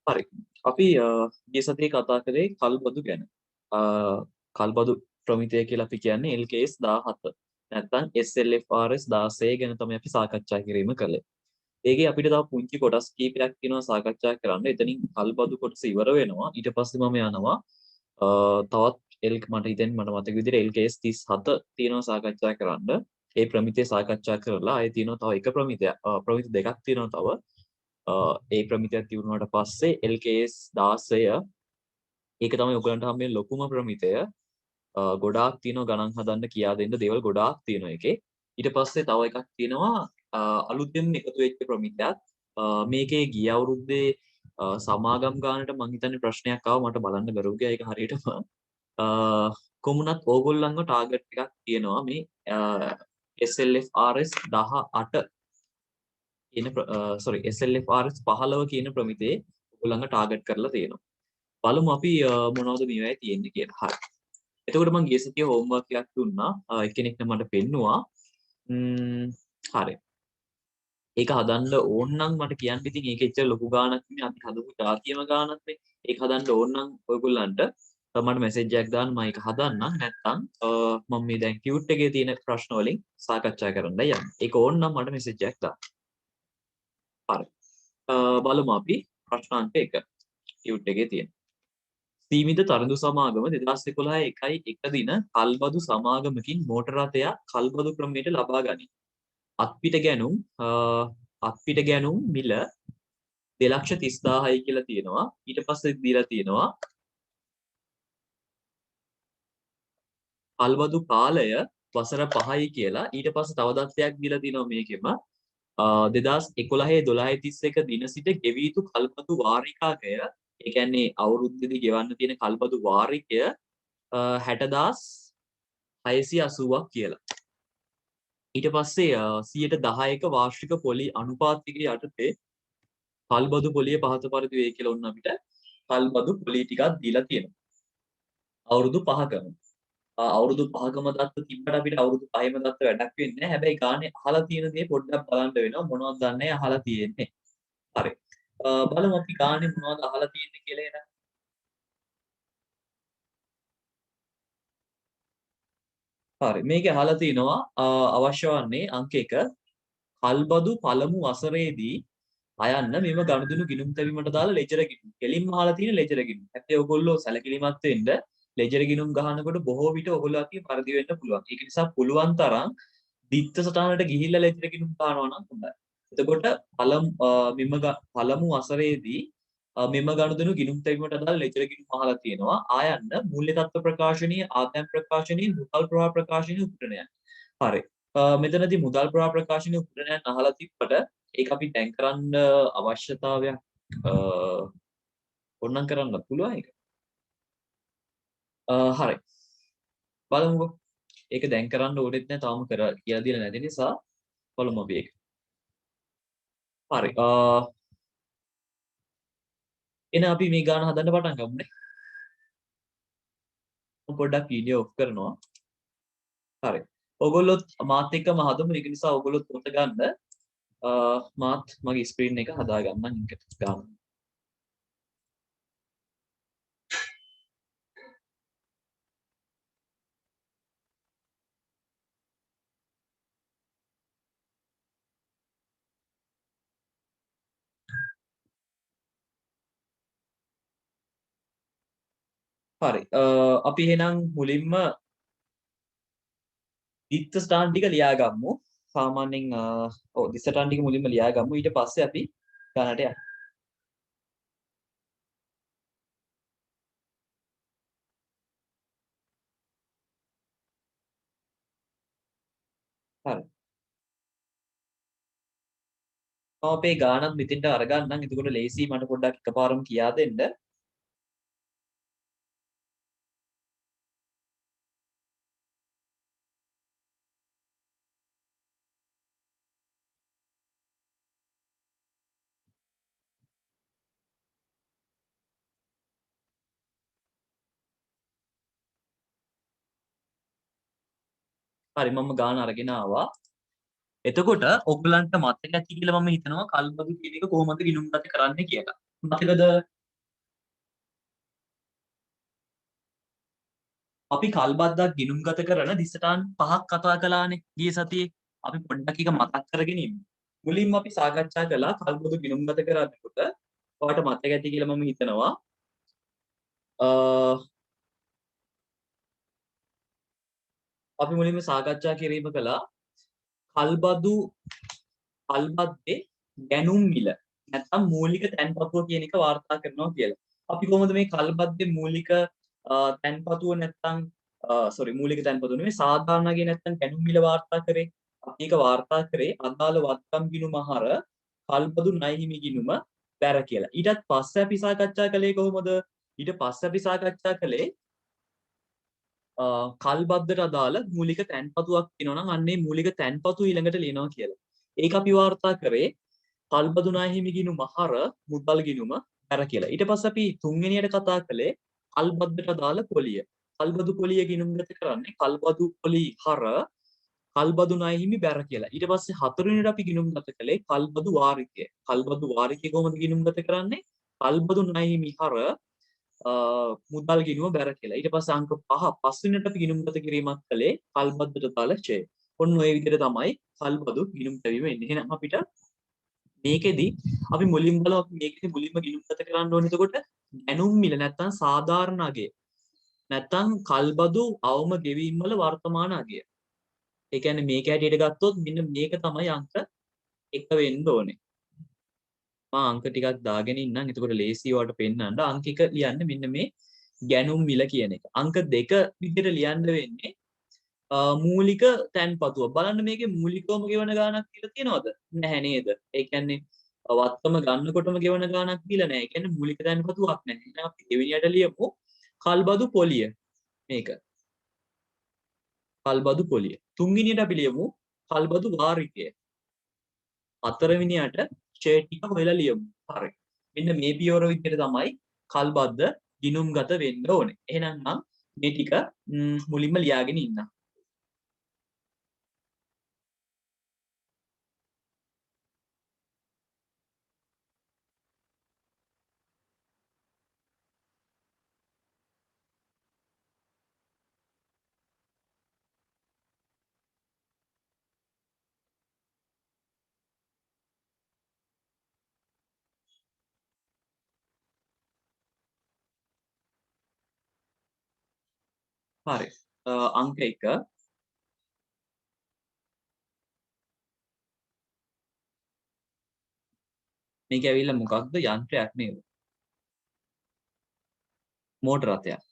හරි. අපි ගිය සතියේ කතා කරේ කල්බදු ගැන. කල්බදු ප්‍රමිතිය කියලා අපි කියන්නේ LKS 17. නැත්නම් SLFRS 16 ගැන තමයි අපි සාකච්ඡා කිරීම කළේ. ඒකේ අපිට තව පුංචි කොටස් කීපයක් තියෙනවා සාකච්ඡා කරන්න. එතනින් කල්බදු කොටස ඉවර වෙනවා. ඊට පස්සේ මම යනවා තවත් මට හිතෙන්නේ මට මතක විදිහට LKS 37 තියෙනවා සාකච්ඡා කරන්න. ඒ ප්‍රමිතිය සාකච්ඡා කරලා ආයේ තියෙනවා තව එක ප්‍රමිති දෙකක් තියෙනවා තව. ඒ ප්‍රමිතියක් තියුණාට පස්සේ LKS 16 ඒක තමයි ඔයගලන්ට හම්බෙන ලොකුම ප්‍රමිතය. ගොඩාක් තියෙනවා ගණන් හදන්න කියා දෙන්න දේවල් ගොඩාක් තියෙනවා ඒකේ. ඊට පස්සේ තව එකක් තියෙනවා අලුතෙන් එකතු වෙච්ච ප්‍රමිතයක්. මේකේ ගිය අවුරුද්දේ සමාගම් ගානට මං හිතන්නේ ප්‍රශ්නයක් ආව මට බලන්න බැරුව ගියා ඒක හරියටම. කොමුණත් ඕගොල්ලන්ව ටාගට් එකක් තියෙනවා මේ SLFRS 18 කියන SLFRS 15 කියන ප්‍රමිතියේ ඔයගොල්ලන්ව ටාගට් කරලා තියෙනවා. බලමු අපි මොනවද මේවායේ තියෙන්නේ කියලා. හරි. එතකොට මම ගිය සතියේ හෝම්වර්ක් එකක් දුන්නා. එක්කෙනෙක් මට පෙන්නුවා. හරි. ඒක හදන්න ඕන නම් මට කියන්න ඉතින් ඒක එච්චර ලොකු ගාණක් නෙමෙයි. අපි හදපු ජාතියම ගාණක් නේ. ඒක හදන්න ඕන නම් ඔයගොල්ලන්ට මට මැසේජ් එකක් දාන්න මම ඒක හදන්නම්. නැත්නම් මම මේ දැන් ටියුට් එකේ තියෙන ප්‍රශ්න වලින් සාකච්ඡා කරන්න යන්නේ. ඒක ඕන නම් මට මැසේජ් එකක් දාන්න. හරි. බලමු අපි ප්‍රශ්නාංක 1 ටියුට් එකේ තියෙන. සීමිත තරිඳු සමාගම 2011 1 දින කල්බදු සමාගමකින් මෝටර රථයක් කල්බදු ක්‍රමයට ලබා ගනී. අත්පිට ගැනුම් මිල 2,30,000යි කියලා තියෙනවා. ඊට පස්සේ දීලා තියෙනවා කල්බදු කාලය වසර 5යි කියලා. ඊට පස්සේ තව දත්තයක් දීලා තියෙනවා මේකෙම 2011-12-31 දින සිට ගෙවී යුතු කල්බදු වාරිකාකය, ඒ කියන්නේ අවුරුද්දේදී ගෙවන්න තියෙන කල්බදු වාරිකය 60,680ක් කියලා. ඊට පස්සේ 10%ක වාර්ෂික පොලි අනුපාතික යටතේ කල්බදු පොලිය පහත පරිදි වේ කියලා ඔන්න අපිට කල්බදු පොලි ටිකක් දීලා තියෙනවා. අවුරුදු 5කම. අවුරුදු 5කම දත්ත තිබ්බට අපිට අවුරුදු 5ම දත්ත වැඩක් වෙන්නේ නැහැ. හැබැයි ගානේ අහලා තියෙන දේ පොඩ්ඩක් බලන්න වෙනවා. මොනවද දන්නේ අහලා තියෙන්නේ. හරි. බලමු අපි ගානේ මොනවද අහලා තියෙන්නේ කියලා එන. හරි. මේකේ අහලා තිනවා අවශ්‍ය වන්නේ අංක 1 කල්බදු පළමු වසරේදී අයන්න මෙම ගනුදෙනු ගිණුම් තැබීමට දාලා ලෙජර් ගිණුම්. කෙලින්ම අහලා තියෙන ලෙජර් ගිණුම්. හැබැයි ඔයගොල්ලෝ සැලකිලිමත් වෙන්න ලෙජර් ගිණුම් ගහනකොට බොහෝ විට ඔයගොල්ලෝ අතින් පරිදි වෙන්න පුළුවන්. ඒක නිසා පුළුවන් තරම් දිත්ත සටහනට ගිහිල්ලා ලෙජර් ගිණුම් ගන්නවා නම් හොඳයි. එතකොට පළමු වසරේදී මෙම ගනුදෙනු ගිණුම් තැබීමට අදාළ ලෙජර් ගිණුම් අහලා තියෙනවා. ආයන්න මූල්‍ය තත්ත්ව ප්‍රකාශනීය, ආදායම් ප්‍රකාශනීය, මුදල් ප්‍රවාහ ප්‍රකාශනීය උපකරණයන්. හරි. මෙතනදී මුදල් ප්‍රවාහ ප්‍රකාශනීය උපකරණයන් අහලා තිබ්බට ඒක අපි දැන් කරන්න අවශ්‍යතාවයක් ඕනනම් කරන්න පුළුවන් ඒක. හරි. බලමුකෝ. ඒක දැන් කරන්න ඕනෙත් නැහැ තාම කියලා දීලා නැති නිසා බලමු අපි ඒක. හරි. එහෙනම් අපි මේ ගාන හදන්න පටන් ගමුනේ. පොඩ්ඩක් වීඩියෝ ඔෆ් කරනවා. හරි. ඔයගොල්ලොත් මාත් එක්කම හදමු. ඒක නිසා ඔයගොල්ලොත් පොත ගන්න. මාත් මගේ ස්ක්‍රීන් එක හදා ගන්නම් එකට ගන්න. හරි. අපි එහෙනම් මුලින්ම දිත්ත ස්ථාන ටික ලියාගමු. සාමාන්‍යයෙන් දිත්ත ස්ථාන ටික මුලින්ම ලියාගමු. ඊට පස්සේ අපි ගණනට යමු. හරි. අපේ ගානත් මෙතෙන්ට අරගන්නම්. එතකොට ලේසි මට පොඩ්ඩක් එකපාරම කියා දෙන්න. හරි මම ගාන අරගෙන ආවා. එතකොට ඔයගලන්ට මතක ඇති කියලා මම හිතනවා කල්බදු කියන එක කොහොමද ගිණුම් ගත කරන්නේ කියලා. මතකද අපි කල්බද්දක් ගිණුම්ගත කරන දිසටාන් 5ක් කතා කළානේ ගිය සතියේ. අපි පොඩ්ඩක් එක මතක් කරගෙන ඉමු. මුලින්ම අපි සාකච්ඡා කළා කල්බදු ගිණුම්ගත කරනකොට ඔයාලට මතක ඇති කියලා මම හිතනවා. අපි මුලින්ම සාකච්ඡා කිරීම කළා කල්බද්දේ ගැනුම් මිල නැත්නම් මූලික තැන්පතුව කියන එක වාර්තා කරනවා කියලා. අපි කොහොමද මේ කල්බද්දේ මූලික තැන්පතුව නැත්නම් මූලික තැන්පතුව නෙවෙයි සාධාරණගේ නැත්නම් ගැනුම් මිල වාර්තා කරේ. අපි ඒක වාර්තා කරේ අදාළ වත්කම් ගිණුම හර කල්බදු ණය හිමි ගිණුම බැර කියලා. ඊටත් පස්සේ අපි සාකච්ඡා කළේ කොහොමද? ඊට පස්සේ අපි සාකච්ඡා කළේ කල්බද්දට අදාළ මූලික තැන්පතුවක් තියෙනවා නම් අන්නේ මූලික තැන්පතු ඊළඟට ලියනවා කියලා. ඒක අපි වාර්තා කරේ කල්බදු ණය හිමි ගිණුම හර මුදල් ගිණුම බැර කියලා. ඊට පස්සේ අපි තුන්වෙනියට කතා කළේ කල්බද්දට අදාළ පොලිය. කල්බදු පොලිය ගිණුම්ගත කරන්නේ කල්බදු පොලි හර කල්බදු ණය හිමි බැර කියලා. ඊට පස්සේ හතරවෙනියට අපි ගිණුම්ගත කළේ කල්බදු වාරිකය. කල්බදු වාරිකය කොහොමද ගිණුම්ගත කරන්නේ? කල්බදු ණය හිමි හර මුදල් ගිණුම බැර කියලා. ඊට පස්සේ අංක 5 පස්වෙනියට අපි ගිණුම්ගත කිරීමක් කළේ කල්බද්දට දාල ඡය. ඔන්න ඔය විදිහට තමයි කල්බදු ගිණුම් තැබීම එන්නේ. එහෙනම් අපිට මේකෙදි අපි මුලින්ම බලමු අපි මේකෙදි මුලින්ම ගිණුම්ගත කරන්න ඕනේ. එතකොට ගැනුම් මිල නැත්තම් සාධාරණ අගය නැත්තම් කල්බදු අවම ගෙවීම් වල වර්තමාන අගය. ඒ කියන්නේ මේක හැටියට ගත්තොත් මෙන්න මේක තමයි අංක 1 වෙන්න ඕනේ. මම අංක ටිකක් දාගෙන ඉන්නම්. එතකොට ලේසි වට පෙන්නන්න. අංක 1 ලියන්නේ මෙන්න මේ ගැනුම් මිල කියන එක. අංක 2 විදිහට ලියන්න වෙන්නේ මූලික තැන්පතුව. බලන්න මේකේ මූලිකවම ගෙවන ගාණක් කියලා තියෙනවද? නැහැ නේද? ඒ කියන්නේ වත්තම ගන්නකොටම ගෙවන ගාණක් කියලා නැහැ. ඒ කියන්නේ මූලික තැන්පතුවක් නැහැ. එහෙනම් අපි දෙවෙනියට ලියමු කල්බදු පොලිය. මේක. කල්බදු පොලිය. තුන්වෙනියට අපි ලියමු කල්බදු වාරිකය. හතරවෙනියට ෂේ ටික හොයලා ලියමු. හරි. මෙන්න මේ පියවර විදිහට තමයි කල්බද්ද ගිණුම්ගත වෙන්න ඕනේ. එහෙනම් නම් මේ ටික මුලින්ම ලියාගෙන ඉන්න. හරි. අංක 1 මේක ඇවිල්ලා මොකක්ද? යන්ත්‍රයක් නේද? මෝටර රථයක්.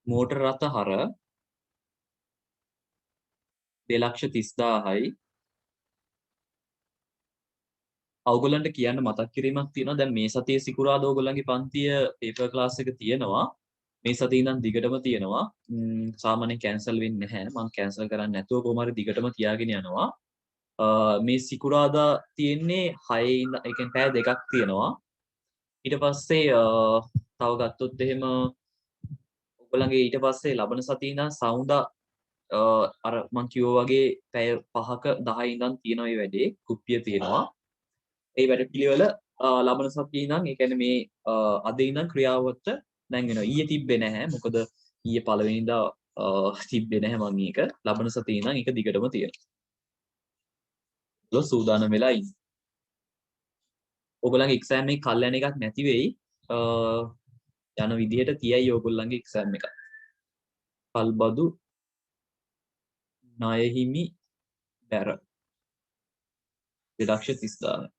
මෝටර රථ හර 2,30,000යි. ඔයගොල්ලන්ට කියන්න මතක් කිරීමක් තියෙනවා. දැන් මේ සතියේ සිකුරාදා ඔයගොල්ලන්ගේ පන්තිය පේපර් ක්ලාස් එක තියෙනවා. මේ සතියේ ඉඳන් දිගටම තියෙනවා. සාමාන්‍යයෙන් කැන්සල් වෙන්නේ නැහැ. මම කැන්සල් කරන්නේ නැතුව කොහොම හරි දිගටම තියාගෙන යනවා. මේ සිකුරාදා තියෙන්නේ 6 ඉඳන් ඒ කියන්නේ පැය දෙකක් තියෙනවා. ඊට පස්සේ තව ගත්තොත් එහෙම ඔයගොල්ලන්ගේ ඊට පස්සේ ලබන සතියේ ඉඳන් සවුන්දා අර මං කිව්වා වගේ පැය 5ක 10 ඉඳන් තියෙන ඔය වැඩේ කුප්පිය තියෙනවා. ඒ වැඩ පිළිවෙල ලබන සතියේ ඉඳන් ඒ කියන්නේ මේ අද ඉඳන් ක්‍රියාවට දැන් වෙනවා. ඊයේ තිබ්බේ නැහැ. මොකද ඊයේ පළවෙනිදා තිබ්බේ නැහැ මම මේක. ලබන සතියේ ඉඳන් ඒක දිගටම තියෙනවා. ඔයගොල්ලෝ සූදානම් වෙලා ඉන්න. ඔයගොල්ලන්ගේ එක්සෑම් එක කල් යන එකක් නැති වෙයි. යන විදිහට තියයි ඔයගොල්ලන්ගේ එක්සෑම් එක. කල්බදු ණය හිමි බැර 2,30,000.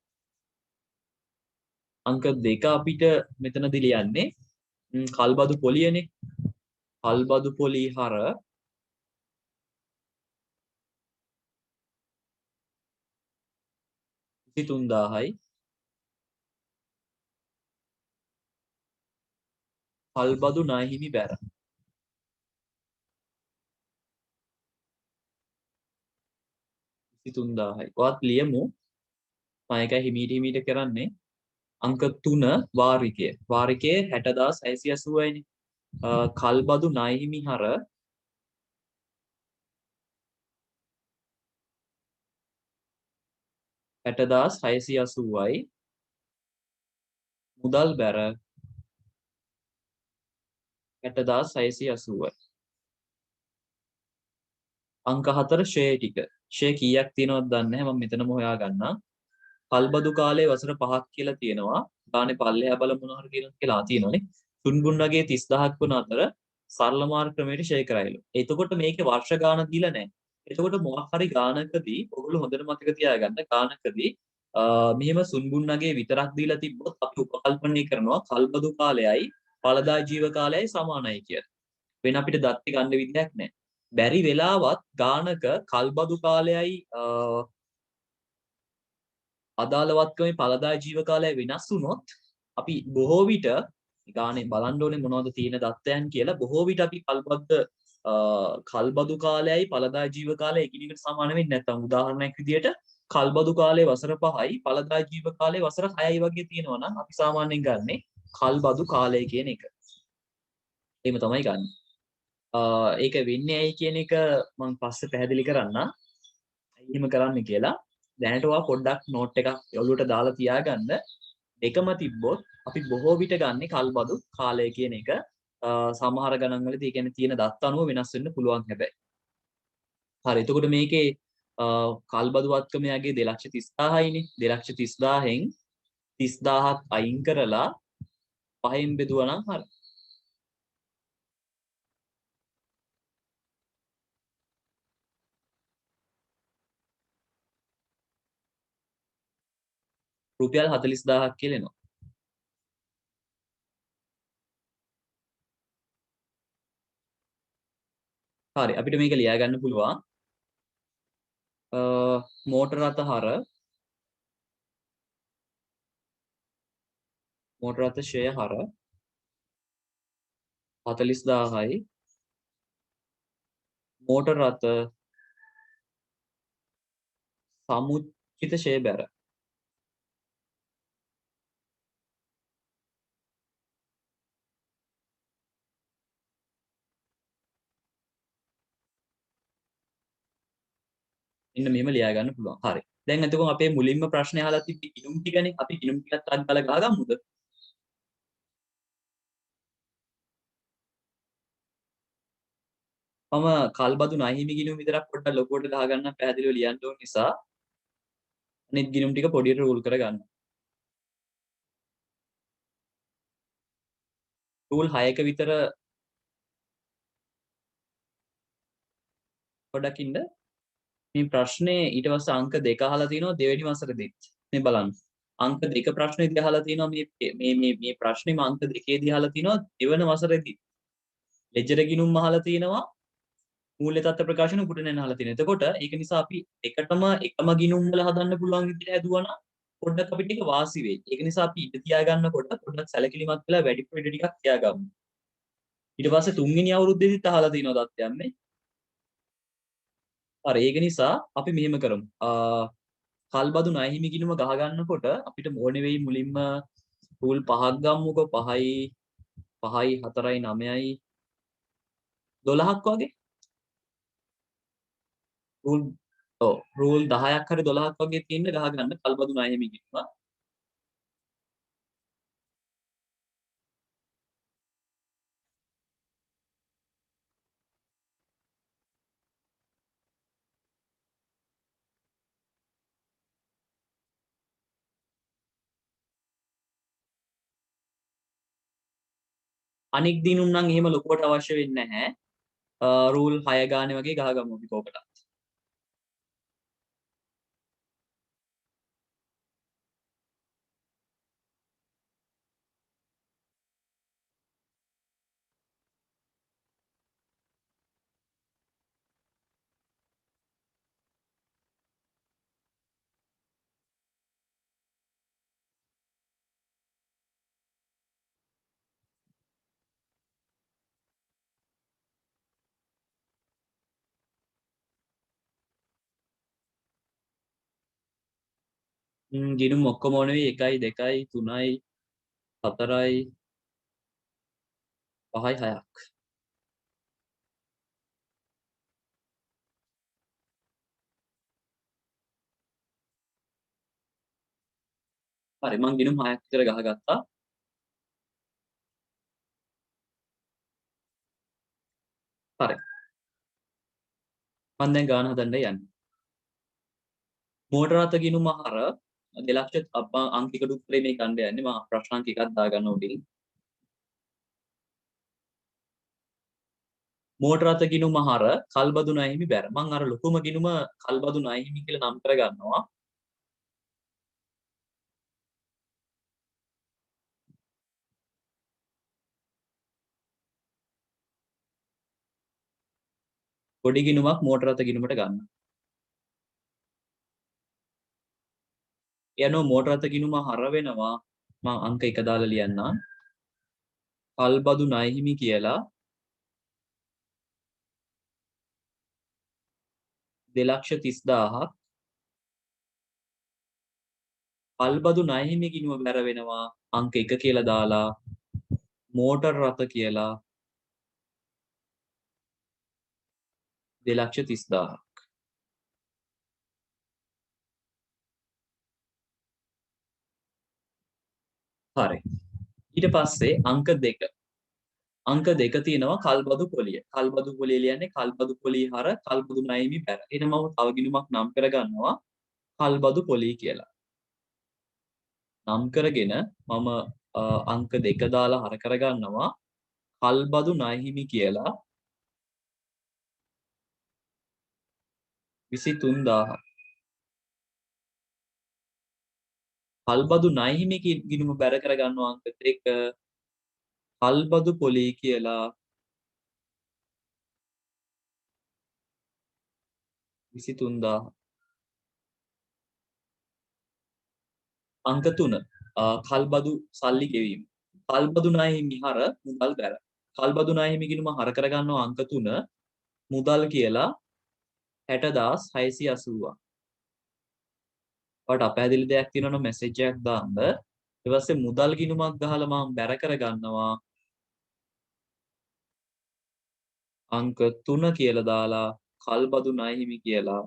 අංක 2 අපිට මෙතනදී ලියන්නේ කල්බදු පොලියනේ. කල්බදු පොලි හර 23,000යි. කල්බදු ණය හිමි බැර 23,000යි. ඔයත් ලියමු. මම එකයි හිමීට කරන්නේ. අංක 3 වාරිකය. වාරිකයේ 60,680යිනේ. කල්බදු ණය හිමි හර 60,680යි මුදල් බැර 60,680යි. අංක 4 ෂේ ටික. ෂේ කීයක් තියෙනවද දන්නේ නැහැ. මම මෙතනම හොයාගන්නම්. කල්බදු කාලේ වසර 5ක් කියලා තියෙනවා. ගානේ පල්ලෙහා බලමු මොනවා හරි කියනවා කියලා තියෙනවනේ. තුන්ගුණගේ 30000ක් වුණ අතර සරල මාර්ග ක්‍රමයට ෂේ කරයිලු. එතකොට මේකේ වර්ෂ ගාන දීලා නැහැ. එතකොට මොකක් හරි ගානකදී ඔයගොල්ලෝ හොඳට මතක තියාගන්න ගානකදී මෙහෙම සුන්බුන්නගේ විතරක් දීලා තිබ්බොත් අපි උපකල්පනය කරනවා කල්බදු කාලයයි ඵලදා ජීව කාලයයි සමානයි කියලා. වෙන අපිට දත්ති ගන්න විදිහක් නැහැ. බැරි වෙලාවත් ගානක කල්බදු කාලයයි අදාළවත්කමේ ඵලදා ජීව කාලය වෙනස් වුණොත් අපි බොහෝ විට ගානේ බලන්න ඕනේ මොනවද තියෙන දත්තයන් කියලා බොහෝ විට අපි කල්බදු කාලයයි ඵලදා ජීව කාලය එකිනෙකට සමාන වෙන්නේ නැත්නම් උදාහරණයක් විදියට කල්බදු කාලේ වසර 5යි ඵලදා ජීව කාලේ වසර 6යි වගේ තියෙනවා නම් අපි සාමාන්‍යයෙන් ගන්නෙ කල්බදු කාලය කියන එක. එහෙම තමයි ගන්න. ඒක වෙන්නේ ඇයි කියන එක මම පස්සේ පැහැදිලි කරන්නම්. එහෙම කරන්න කියලා. දැනට ඔයා පොඩ්ඩක් නෝට් එකක් ඔළුවට දාලා තියාගන්න. දෙකම තිබ්බොත් අපි බොහෝ විට ගන්නෙ කල්බදු කාලය කියන එක. සමහර ගණන් වලදී ඒ කියන්නේ තියෙන දත්ත අනුව වෙනස් වෙන්න පුළුවන් හැබැයි. හරි. එතකොට මේකේ කල්බදු වත්කමයාගේ 2,30,000යිනේ. 2,30,000න් 30,000ක් අයින් කරලා 5න් බෙදුවා නම් හරි. රුපියල් 40,000ක් කියලා එනවා. හරි. අපිට මේක ලියා ගන්න පුළුවන්. මෝටර රථ හර මෝටර රථ ෂෙයා හර 40,000යි මෝටර රථ සමුච්චිත ෂෙයා බැර මෙන්න මෙහෙම ලියා ගන්න පුළුවන්. හරි. දැන් එතකොට අපේ මුලින්ම ප්‍රශ්නේ අහලා තිබ්බි ගිණුම් ටිකනේ. අපි ගිණුම් ටිකත් අත්දලා ගහගමුද? මම කල්බදු නහිමි ගිණුම් විතරක් පොඩ්ඩක් ලොකුවට ගහගන්න පැහැදිලිව ලියන්න ඕන නිසා අනිත් ගිණුම් ටික පොඩියට රූල් කරගන්න. රූල් 6ක විතර පොඩ්ඩක් ඉන්න. මේ ප්‍රශ්නේ ඊට පස්සේ අංක 2 අහලා තිනවා දෙවෙනි වසරේදීත්. මේ බලන්න. අංක 2 ප්‍රශ්නේදී අහලා තිනවා මේ ප්‍රශ්නේම අංක 2ේදී අහලා තිනවා දෙවන වසරේදී. ලෙජර් ගිණුම් අහලා තිනවා මූල්‍ය තත්ත්ව ප්‍රකාශන උපුටන අහලා තිනවා. එතකොට ඒක නිසා අපි එකටම එකම ගිණුම් වල හදන්න පුළුවන් විදිහට හැදුවා නම් පොඩ්ඩක් අපිට ඒක වාසි වෙයි. ඒක නිසා අපි ඉඳ තියාගන්නකොට පොඩ්ඩක් සැලකිලිමත් වෙලා වැඩි පොඩි ටිකක් තියාගමු. ඊට පස්සේ තුන්වෙනි අවුරුද්දේදීත් අහලා තිනවා තත්ත්වයන් නේ. හරි ඒක නිසා අපි මෙහෙම කරමු. කල්බදු ණයහිමි ගිණුම ගහ ගන්නකොට අපිට ඕනේ වෙයි මුලින්ම රූල් 5ක් ගමුකෝ 5යි 5යි 4යි 9යි 12ක් වගේ රූල් ඔව් රූල් 10ක් හරි 12ක් වගේ තියෙන ගහ ගන්න කල්බදු ණයහිමි ගිණුම. අනික් දිනුම් නම් එහෙම ලොකුවට අවශ්‍ය වෙන්නේ නැහැ. රූල් 6 ගානේ වගේ ගහගමු අපි කෝකට. ගිණුම් ඔක්කොම ඕනේ වෙයි 1යි 2යි 3යි 4යි 5යි 6ක්. හරි මං ගිණුම් 6ක් විතර ගහගත්තා. හරි. මම දැන් ගාන හදන්න යන්නේ. මෝටර රථ ගිණුම හර 2,00,000 අංකිකට උත්තරේ මේ ගන්න යන්නේ. මම ප්‍රශ්න අංක එකක් දාගන්න උඩින්. මෝටර රථ ගිණුම හර කල්බදු ණයහිමි බැර. මම අර ලොකුම ගිණුම කල්බදු ණයහිමි කියලා නම් කරගන්නවා. පොඩි ගිණුමක් මෝටර රථ ගිණුමට ගන්න. යනෝ මෝටර රථ ගිණුම හර වෙනවා. මම අංක 1 දාලා ලියන්නම්. කල්බදු ණයහිමි කියලා 2,30,000ක් කල්බදු ණයහිමි ගිණුම බැර වෙනවා අංක 1 කියලා දාලා මෝටර රථ කියලා 2,30,000ක්. හරි. ඊට පස්සේ අංක 2. අංක 2 තියෙනවා කල්බදු පොලිය. කල්බදු පොලිය ලියන්නේ කල්බදු පොලිය හර කල්බදු ණයහිමි බැර. එහෙනම් මම තව ගිණුමක් නම් කරගන්නවා කල්බදු පොලිය කියලා. නම් කරගෙන මම අංක 2 දාලා හර කරගන්නවා කල්බදු ණයහිමි කියලා 23,000ක්. කල්බදු ණයහිමි ගිණුම බැර කරගන්නවා අංක 3 කල්බදු පොලිය කියලා 23,000. අංක 3 කල්බදු සල්ලි ගෙවීම. කල්බදු ණයහිමි හර මුදල් බැර. කල්බදු ණයහිමි ගිණුම හර කරගන්නවා අංක 3 මුදල් කියලා 60,680ක්. ඔයාලට අපැහැදිලි දෙයක් තියෙනවා නම් මැසේජ් එකක් දාන්න. ඊට පස්සේ මුදල් ගිණුමක් ගහලා මම බැර කරගන්නවා අංක 3 කියලා දාලා කල්බදු ණයහිමි කියලා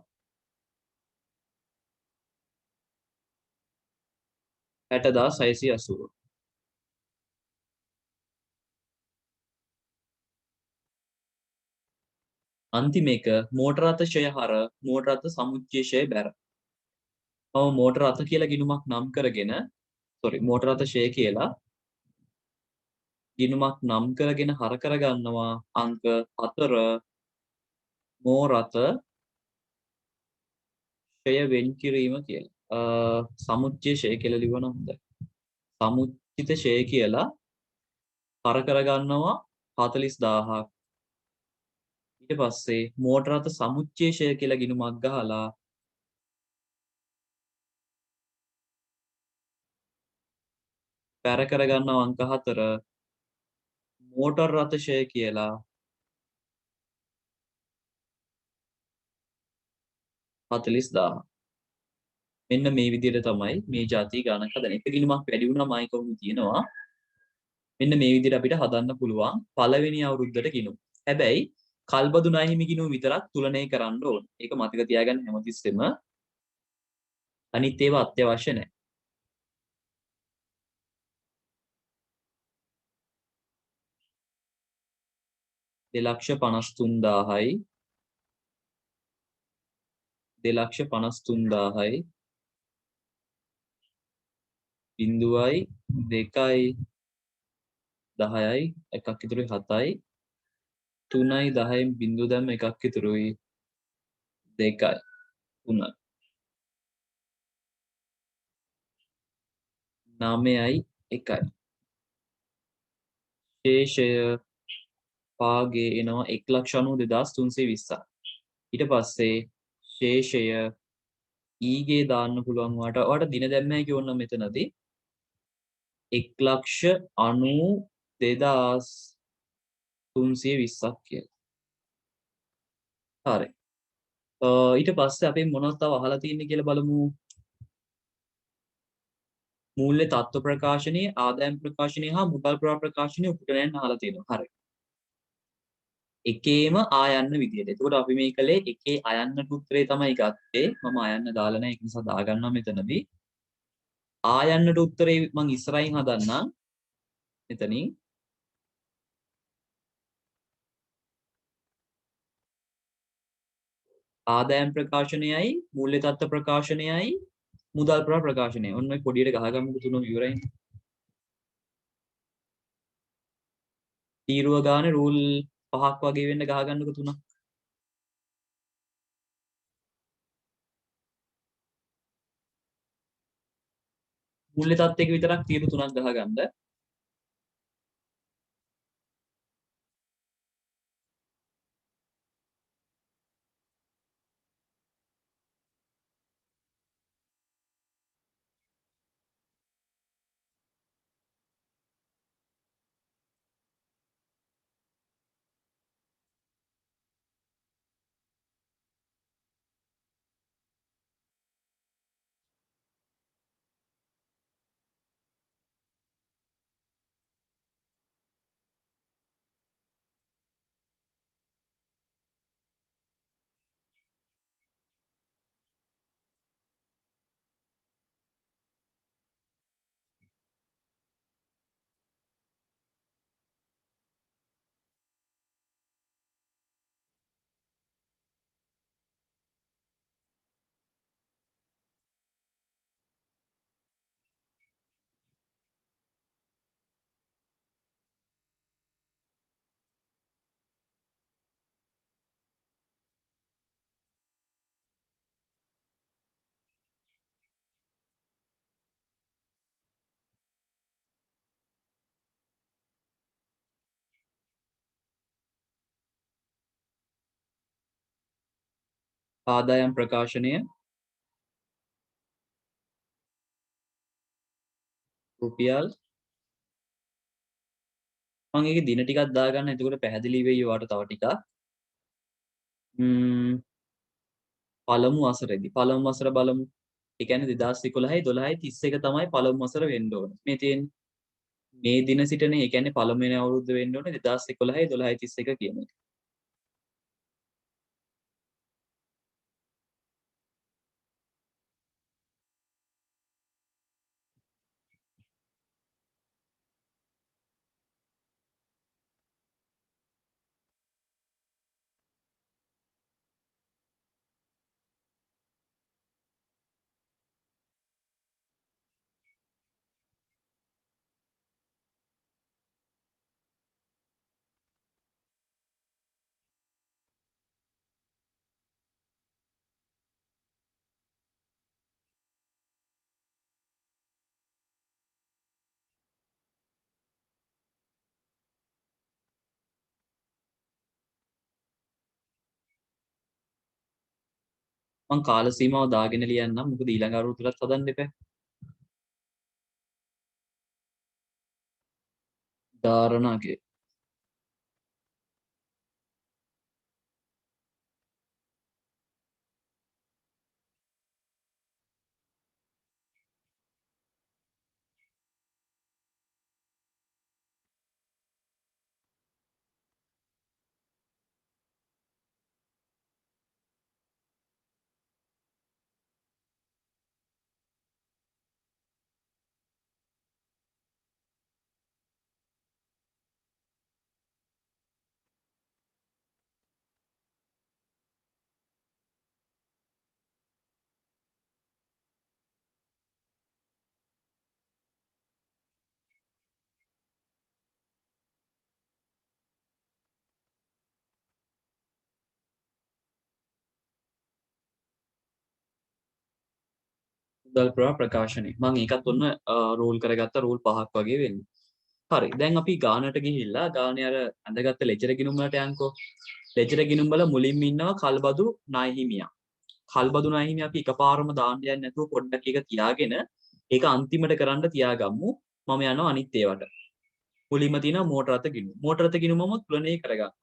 60,680. අන්තිම එක මෝටර රථ ෂය හර මෝටර රථ සමුච්චය ෂය බැර. මම මෝටර රථ කියලා ගිණුමක් නම් කරගෙන මෝටර රථ ෂය කියලා ගිණුමක් නම් කරගෙන හර කරගන්නවා අංක 4 මෝ රථ ෂය වෙන් කිරීම කියලා. සමුච්චය ෂය කියලා ලිව්වනම් හොඳයි. සමුච්චිත ෂය කියලා හර කරගන්නවා 40,000ක්. ඊට පස්සේ මෝටර රථ සමුච්චය ෂය කියලා ගිණුමක් ගහලා පැර කරගන්නවා අංක 4 මෝටර රථ ෂය කියලා 40,000. මෙන්න මේ විදිහට තමයි මේ જાතිය ගණන් හදන්නේ. එක ගිණුමක් වැඩි වුණාම ආයි කොහොමද තියෙනවා. මෙන්න මේ විදිහට අපිට හදන්න පුළුවන් පළවෙනි අවුරුද්දට ගිණුම්. හැබැයි කල්බදු ණයහිමි ගිණුම විතරක් තුලනය කරන්න ඕන. ඒක මතක තියාගන්න හැමතිස්සෙම. අනිත් ඒවා අත්‍යවශ්‍ය නැහැ. 2,53,000යි 2,53,000යි 0.2යි 10යි එකක් ඉතුරුයි 7යි 3යි 10න් බිංදුව දැම්ම එකක් ඉතුරුයි 2යි 3යි 9යි 1යි ශේෂය පාගේ එනවා 1,92,320ක්. ඊට පස්සේ ශේෂය ඊගේ දාන්න පුළුවන් ඔයාට දින දැම්මයි කියවන්න මෙතනදී 1,92,320ක් කියලා. හරි. ඊට පස්සේ අපි මොනවද තව අහලා තියෙන්නේ කියලා බලමු. මූල්‍ය තත්ත්ව ප්‍රකාශනයේ ආදායම් ප්‍රකාශනයේ හා මුදල් පුරා ප්‍රකාශනයේ උපුටනයන් අහලා තියෙනවා. හරි. එකේම ආයන්න විදියට. එතකොට අපි මේ කලේ එකේ අයන්නට උත්තරේ තමයි ගත්තේ. මම අයන්න දාලා නැහැ ඒක නිසා දාගන්නවා මෙතනදී. ආයන්නට උත්තරේ මං ඉස්සරහින් හදන්නම්. එතනින් ආදායම් ප්‍රකාශනයයි මූල්‍ය තත්ත්ව ප්‍රකාශනයයි මුදල් පුරා ප්‍රකාශනය. ඔන්න ඔය පොඩියට ගහගමුකෝ තුනම ඉවරයි. තීරුව ගානේ රූල් 5ක් වගේ වෙන්න ගහගන්නකෝ තුනක්. මූල්‍ය තත්ත්වයක විතරක් තීරු තුනක් ගහගන්න. ආදායම් ප්‍රකාශනය රුපියල් මම ඒකේ දින ටිකක් දාගන්න. එතකොට පැහැදිලි වෙයි ඔයාලට තව ටිකක්. පළමු වසරේදී පළමු වසර බලමු. ඒ කියන්නේ 2011යි 12යි 31 තමයි පළමු වසර වෙන්න ඕනේ. මේ තියෙන්නේ මේ දින සිටනේ. ඒ කියන්නේ පළමුවෙනි අවුරුද්ද වෙන්න ඕනේ 2011යි 12යි 31 කියන එක. මං කාල සීමාව දාගෙන ලියන්නම්. මොකද ඊළඟ අවුරුද්දටත් හදන්න එපා. ධාරණගේ මුදල් පුරා ප්‍රකාශනය. මම ඒකත් ඔන්න රූල් කරගත්ත රූල් 5ක් වගේ වෙන්නේ. හරි. දැන් අපි ගානට ගිහිල්ලා ගානේ අර ඇඳගත්ත ලෙජර් ගිණුම් වලට යන්කෝ. ලෙජර් ගිණුම් වල මුලින්ම ඉන්නවා කල්බදු ණය හිමියා. කල්බදු ණය හිමියා අපි එකපාරම දාන්න යන්නේ නැතුව පොඩ්ඩක් ඒක තියාගෙන ඒක අන්තිමට කරන්න තියාගමු. මම යනවා අනිත් ඒවාට. මුලින්ම තියෙනවා මෝටර රථ ගිණුම්. මෝටර රථ ගිණුමම තුලනය කරගන්න.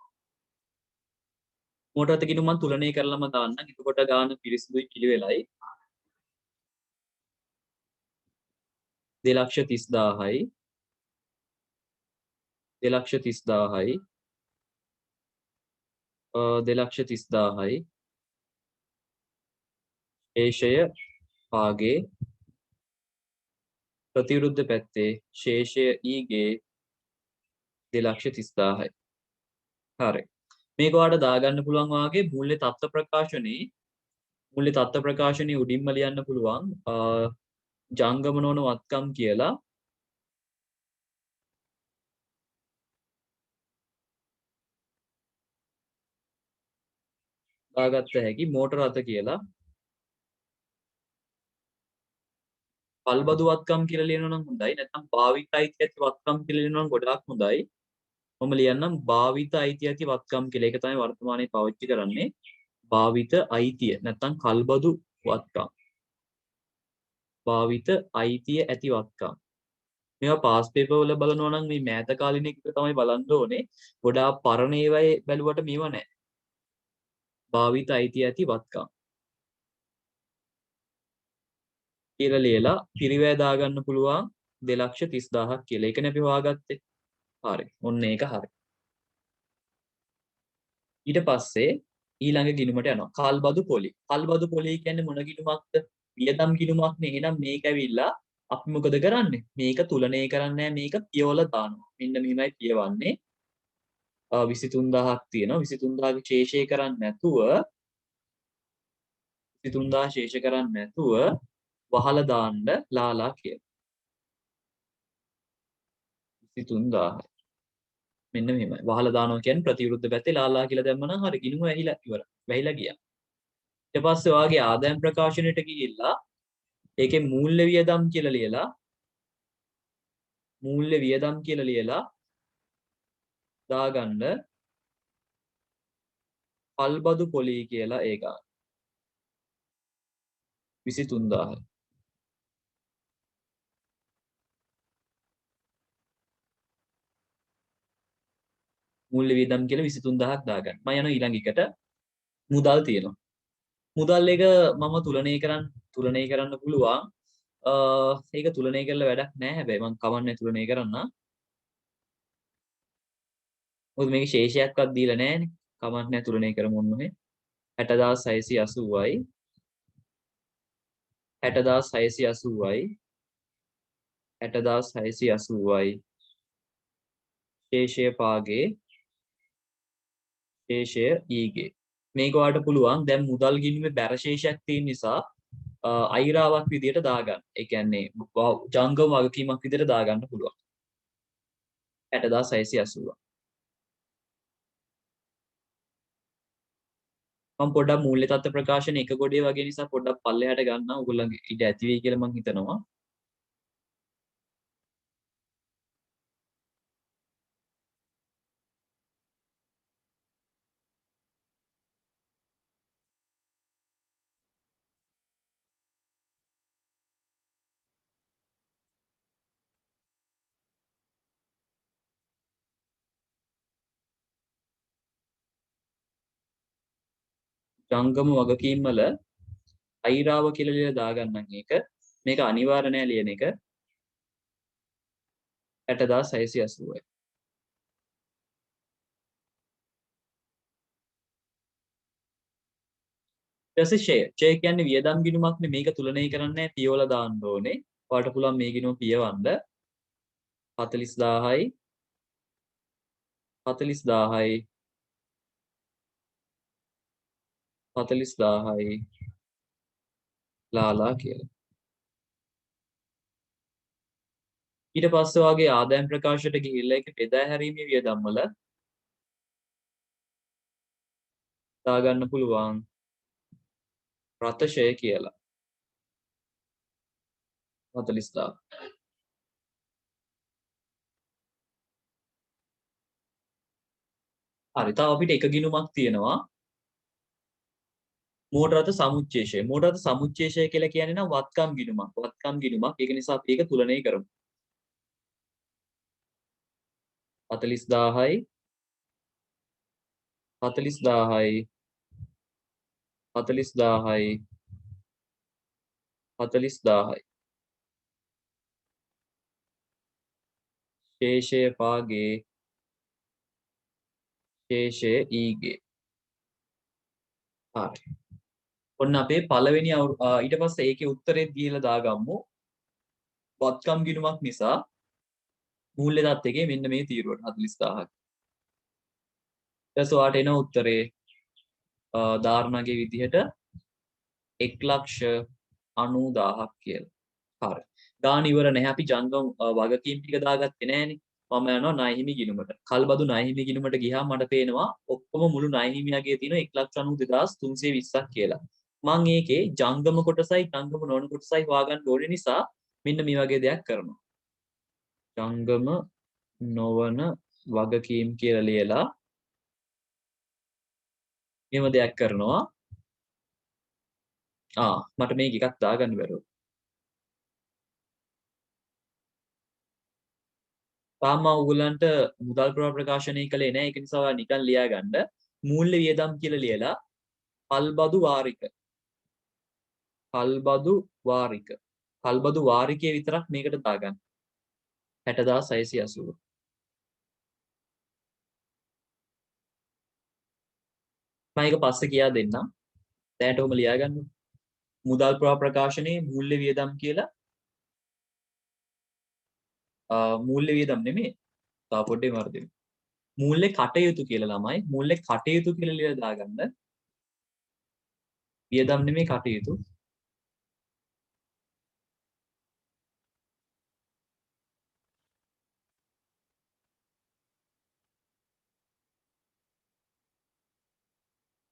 මෝටර රථ ගිණුම මම තුලනය කරලම දාන්නම්. එතකොට ගාන පිරිසිදුයි පිළිවෙලයි. 2,30,000යි 2,30,000යි 2,30,000යි ඒෂය පාගේ ප්‍රතිවිරුද්ධ පැත්තේ ශේෂය ඊගේ 2,30,000යි. හරි. මේක ඔයාලට දාගන්න පුළුවන් වාගේ මූල්‍ය තත්ත්ව ප්‍රකාශනයේ උඩින්ම ලියන්න පුළුවන් ජංගම නොවන වත්කම් කියලා දාගත්ත හැකි මෝටර රථ කියලා පල්බදු වත්කම් කියලා ලියනවා නම් හොඳයි. නැත්නම් භාවිත අයිති ඇති වත්කම් කියලා ලියනවා නම් ගොඩාක් හොඳයි. මම ලියන්නම් භාවිත අයිති ඇති වත්කම් කියලා. ඒක තමයි වර්තමානයේ පාවිච්චි කරන්නේ. භාවිත අයිතිය නැත්නම් කල්බදු වත්කම්. භාවිත අයිතිය ඇති වත්කම්. මේවා පාස් පේපර් වල බලනවා නම් මේ මෑත කාලින එක තමයි බලන්න ඕනේ. ගොඩාක් පරණ ඒවායේ බැලුවට මේවා නැහැ. භාවිත අයිතිය ඇති වත්කම්. කියලා ලියලා පිරිවැය දාගන්න පුළුවන් 2,30,000ක් කියලා. ඒකනේ අපි හොයාගත්තේ. හරි. ඔන්න ඒක හරි. ඊට පස්සේ ඊළඟ ගිණුමට යනවා. කල්බදු පොලි. කල්බදු පොලි කියන්නේ මොන ගිණුමක්ද? වියදම් ගිණුමක්නේ. එහෙනම් මේක ඇවිල්ලා අපි මොකද කරන්නේ? මේක තුලනය කරන්නේ මේක පියවල දානවා. මෙන්න මෙහිමයි පියවන්නේ. 23,000ක් තියෙනවා. 23,000ක ශේෂය කරන්නේ නැතුව 23,000 ශේෂ කරන්නේ නැතුව වහලා දාන්න ලාලා කියලා. 23,000. මෙන්න මෙහෙමයි. වහලා දානවා කියන්නේ ප්‍රතිවිරුද්ධ පැත්තේ ලාලා කියලා දැම්මම හරි ගිණුම වැහිලා ඉවරයි. වැහිලා ගියා. ඊට පස්සේ ඔයාගේ ආදායම් ප්‍රකාශනයට ගිහිල්ලා ඒකේ මූල්‍ය වියදම් කියලා ලියලා දාගන්න පල්බදු පොලි කියලා ඒක 23,000. මූල්‍ය වියදම් කියලා 23,000ක් දාගන්න. මම යනවා ඊළඟ එකට මුදල් තියෙනවා. මුදල් එක මම තුලනය කරන්න පුළුවන්. ඒක තුලනය කරලා වැඩක් නැහැ. හැබැයි මම කවන්නේ තුලනය කරන්න. මොකද මේක ශේෂයක්වත් දීලා නැහැනේ. කවන්න නැහැ තුලනය කරමු ඔන්නේ. 60,680යි 60,680යි 60,680යි ශේෂය පාගේ ශේෂය ඊගේ. මේක ඔයාලට පුළුවන් දැන් මුදල් ගිණුමේ බැර ශේෂයක් තියෙන නිසා අයිරාවක් විදියට දාගන්න. ඒ කියන්නේ ජංගම වගකීමක් විදියට දාගන්න පුළුවන්. 60,680. මම පොඩ්ඩක් මූල්‍ය තත්ත්ව ප්‍රකාශන එක ගොඩේ වගේ නිසා පොඩ්ඩක් පල්ලෙහාට ගන්න. ඔයගොල්ලන්ගේ ඉඩ ඇති වෙයි කියලා මම හිතනවා. ජංගම වගකීම් වල අයිරාව කියලා ලියලා දාගන්නම් ඒක. මේක අනිවාර්ය නෑ ලියන එක. 60,680යි. ඊට පස්සේ ෂෙය කියන්නේ වියදම් ගිණුමක්නේ. මේක තුලනය කරන්නේ පියවල දාන්න ඕනේ. ඔයාලට පුළුවන් මේ ගිණුම පියවන්න 40,000යි 40,000යි 40,000යි ලාලා කියලා. ඊට පස්සේ වාගේ ආදායම් ප්‍රකාශයට ගිහිල්ලා ඒක බෙදා හැරීමේ වියදම් වල දාගන්න පුළුවන් රතෂය කියලා 40,000. හරි. තව අපිට එක ගිණුමක් තියෙනවා. මෝටර රථ සමුච්චේෂය. මෝටර රථ සමුච්චේෂය කියලා කියන්නේ නම් වත්කම් ගිණුමක්. වත්කම් ගිණුමක්. ඒක නිසා අපි ඒක තුලනය කරමු. 40,000යි 40,000යි 40,000යි 40,000යි ශේෂය පාගේ ශේෂය ඊගේ. හරි. ඔන්න අපේ පළවෙනි ඊට පස්සේ ඒකේ උත්තරේ දීලා දාගමු. වත්කම් ගිණුමක් නිසා මූල්‍ය දත්තකේ මෙන්න මේ තීරුවට 40000ක්. ඊට ඔයාට එන උත්තරේ ධාරණගේ විදිහට 1,90,000ක් කියලා. හරි. දාන ඉවර නැහැ. අපි ජංගම වගකීම් ටික දාගත්තේ නැහනේ. මම යනවා ණයහිමි ගිණුමට. කල්බදු ණයහිමි ගිණුමට ගියාම මට පේනවා ඔක්කොම මුළු ණයහිමියගේ තියෙන 1,92,320ක් කියලා. මම ඒකේ ජංගම කොටසයි ජංගම නොවන කොටසයි හොයාගන්න ඕනේ නිසා මෙන්න මේ වගේ දෙයක් කරනවා. ජංගම නොවන වගකීම් කියලා ලියලා මෙහෙම දෙයක් කරනවා. මට මේක එකක් දාගන්න බැරුව. තාම ඔයගලන්ට මුදල් ප්‍රකාශනය කළේ නැහැ. ඒක නිසා ඔයා නිකන් ලියා ගන්න. මූල්‍ය වියදම් කියලා ලියලා කල්බදු වාරික. කල්බදු වාරික. කල්බදු වාරිකයේ විතරක් මේකට දාගන්න. 60680. මම ඒක පස්සේ කියා දෙන්නම්. දැනට ඔහොම ලියා ගන්න. මුදල් ප්‍රකාශනයේ මූල්‍ය වියදම් කියලා මූල්‍ය වියදම් නෙමෙයි. තා පොඩ්ඩේ වර්ධින. මූල්‍ය කටයුතු කියලා ළමයි. මූල්‍ය කටයුතු කියලා ලියලා දාගන්න. වියදම් නෙමෙයි කටයුතු.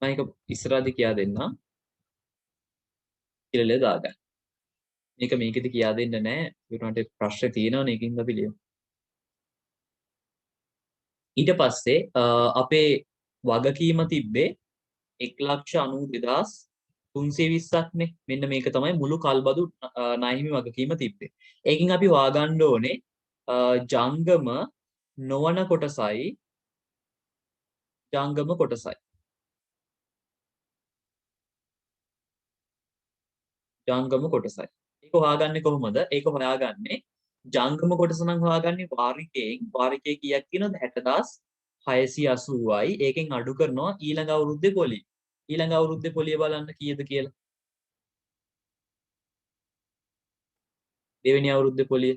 මම ඒක ඉස්සරහදී කියා දෙන්නම්. කියලා දාගන්න. මේක මේකෙදි කියා දෙන්න නැහැ. ඒකට ප්‍රශ්න තියෙනවනේ ඒකින්ද අපි ලියමු. ඊට පස්සේ අපේ වගකීම තිබ්බේ 1,92,320ක් නේ. මෙන්න මේක තමයි මුළු කල්බදු ණයහිමි වගකීම තිබ්බේ. ඒකෙන් අපි හොයාගන්න ඕනේ ජංගම නොවන කොටසයි ජංගම කොටසයි. ජංගම කොටසයි. ඒක හොයාගන්නේ කොහොමද? ඒක හොයාගන්නේ ජංගම කොටස නම් හොයාගන්නේ වාරිකයෙන්. වාරිකයේ කීයක් තියෙනවද? 60,680යි. ඒකෙන් අඩු කරනවා ඊළඟ අවුරුද්දේ පොලිය. ඊළඟ අවුරුද්දේ පොලිය බලන්න කීයද කියලා. දෙවෙනි අවුරුද්දේ පොලිය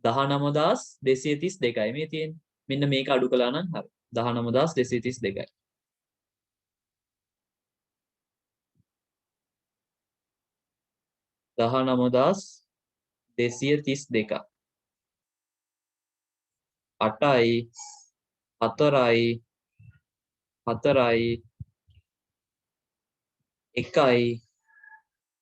19,232යි මේ තියෙන්නේ. මෙන්න මේක අඩු කළා නම් හරි. 19,232යි. 19,232ක් 8යි 4යි 4යි 1යි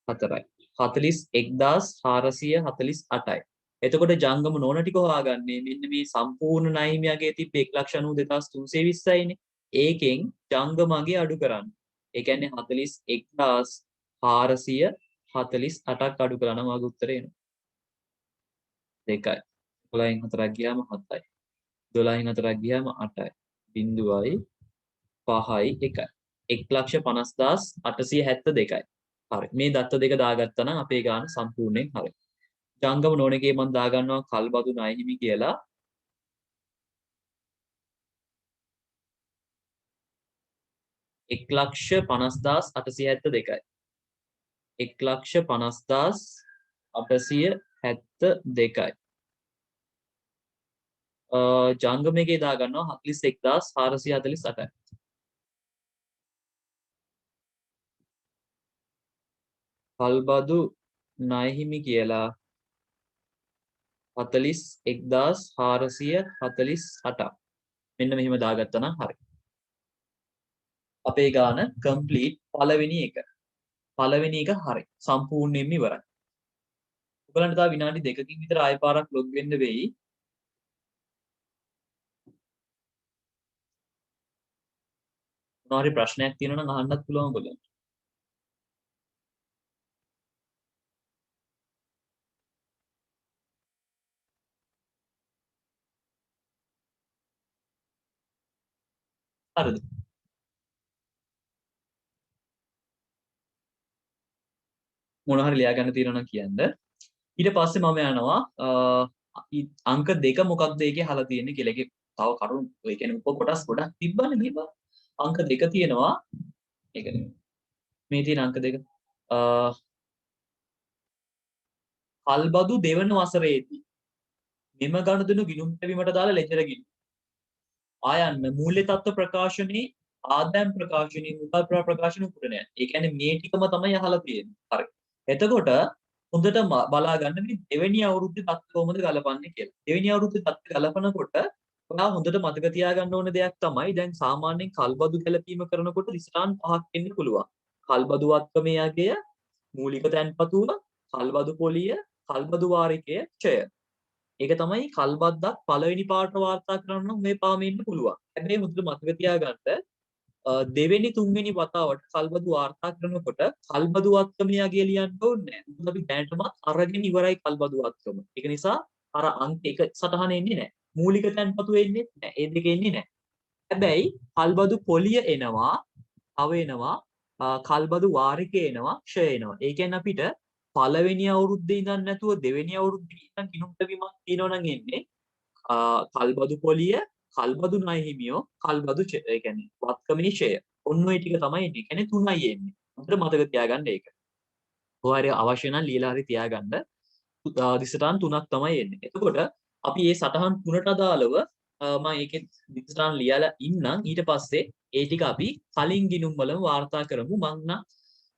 4යි 41,448යි. එතකොට ජංගම නෝන ටික හොයාගන්නේ මෙන්න මේ සම්පූර්ණ ණයහිමියගේ තිබ්බ 1,92,320යිනේ. ඒකෙන් ජංගමගේ අඩු කරන්න. ඒ කියන්නේ 41,448ක් අඩු කළා නම් ඔයගේ උත්තරේ එනවා. 2යි. 11න් 4ක් ගියාම 7යි. 12න් 4ක් ගියාම 8යි. 0යි 5යි 1යි. 1,50,872යි. හරි. මේ දත්ත දෙක දාගත්තා නම් අපේ ගාන සම්පූර්ණයෙන් හරි. ජංගම නෝන එකේ මම දාගන්නවා කල්බදු ණයහිමි කියලා. 1,50,872යි. 1,50,872යි. ජංගම එකේ දාගන්නවා 41,448යි. කල්බදු ණයහිමි කියලා 41,448ක්. මෙන්න මෙහෙම දාගත්තා නම් හරි. අපේ ගාන කම්ප්ලීට් පළවෙනි එක. පළවෙනි එක හරි. සම්පූර්ණයෙන්ම ඉවරයි. ඔයගලන්ට තව විනාඩි 2කින් විතර ආයෙ පාරක් ලොග් වෙන්න වෙයි. මොනවා හරි ප්‍රශ්නයක් තියෙනවා නම් අහන්නත් පුළුවන් ඔයගලන්ට. හරිද? මොනවා හරි ලියා ගන්න තියෙනවා නම් කියන්න. ඊට පස්සේ මම යනවා අංක 2 මොකක්ද ඒකේ අහලා තියෙන්නේ කියලා. ඒකේ තව කරුණු ඒ කියන්නේ උප කොටස් ගොඩක් තිබ්බනේ මේ බා. අංක 2 තියෙනවා. ඒක නෙමෙයි. මේ තියෙන අංක 2. කල්බදු දෙවන වසරේදී මෙම ගනුදෙනු ගිණුම් තැබීමට දාලා ලෙජර ගිණුම්. ආයන්න මූල්‍ය තත්ත්ව ප්‍රකාශනයේ ආදායම් ප්‍රකාශනයේ මුදල් ප්‍රකාශන උපුරණය. ඒ කියන්නේ මේ ටිකම තමයි අහලා තියෙන්නේ. හරි. එතකොට හොඳට බලා ගන්න මේ දෙවෙනි අවුරුද්දේ තත්ත්ව කොහොමද ගලපන්නේ කියලා. දෙවෙනි අවුරුද්දේ තත්ත්ව ගලපනකොට ඔයා හොඳට මතක තියාගන්න ඕන දෙයක් තමයි දැන් සාමාන්‍යයෙන් කල්බදු ගැලපීම කරනකොට දිස්ත්‍රාන් පහක් එන්න පුළුවන්. කල්බදු වත්කමේ අගය, මූලික තැන්පතුව, කල්බදු පොලිය, කල්බදු වාරිකය, ඡය. ඒක තමයි කල්බද්දක් පළවෙනි පාට වාර්තා කරන්න නම් මේ පාමේ ඉන්න පුළුවන්. හැබැයි හොඳට මතක තියාගන්න දෙවෙනි තුන්වෙනි වතාවට කල්බදු වාර්තා කරනකොට කල්බදු වත්කමේ අගය ලියන්න ඕනේ නැහැ. මොකද අපි දැනටම අරගෙන ඉවරයි කල්බදු වත්කම. ඒක නිසා අර අංක එක සටහන එන්නේ නැහැ. මූලික තැන්පතු එන්නේ නැහැ. ඒ දෙක එන්නේ නැහැ. හැබැයි කල්බදු පොලිය එනවා, තව එනවා, කල්බදු වාරිකය එනවා, ක්ෂය එනවා. ඒ කියන්නේ අපිට පළවෙනි අවුරුද්දේ ඉඳන් නැතුව දෙවෙනි අවුරුද්දේ ඉඳන් ගිණුම් තැබීමක් තියෙනවා නම් එන්නේ කල්බදු පොලිය, කල්බදු ණය හිමියෝ, කල්බදු ඒ කියන්නේ වත්කමේ ක්ෂය. ඔන්න ඔය ටික තමයි එන්නේ. කියන්නේ තුනයි එන්නේ. අපිට මතක තියාගන්න ඒක. ඔයාලට අවශ්‍ය නම් ලියලා හරි තියාගන්න. දිසටහන් තුනක් තමයි එන්නේ. එතකොට අපි මේ සටහන් තුනට අදාළව මම ඒකෙත් දිසටහන් ලියලා ඉන්නම්. ඊට පස්සේ ඒ ටික අපි කලින් ගිණුම් වලම වාර්තා කරමු. මම නම්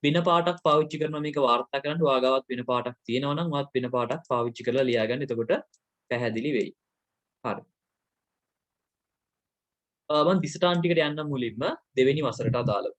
වෙන පාටක් පාවිච්චි කරනවා මේක වාර්තා කරන්න. ඔයාගාවත් වෙන පාටක් තියෙනවා නම් ඔයත් වෙන පාටක් පාවිච්චි කරලා ලියාගන්න. එතකොට පැහැදිලි වෙයි. හරි. මම දිසටහන් ටිකට යන්න මුලින්ම දෙවෙනි වසරට අදාළව.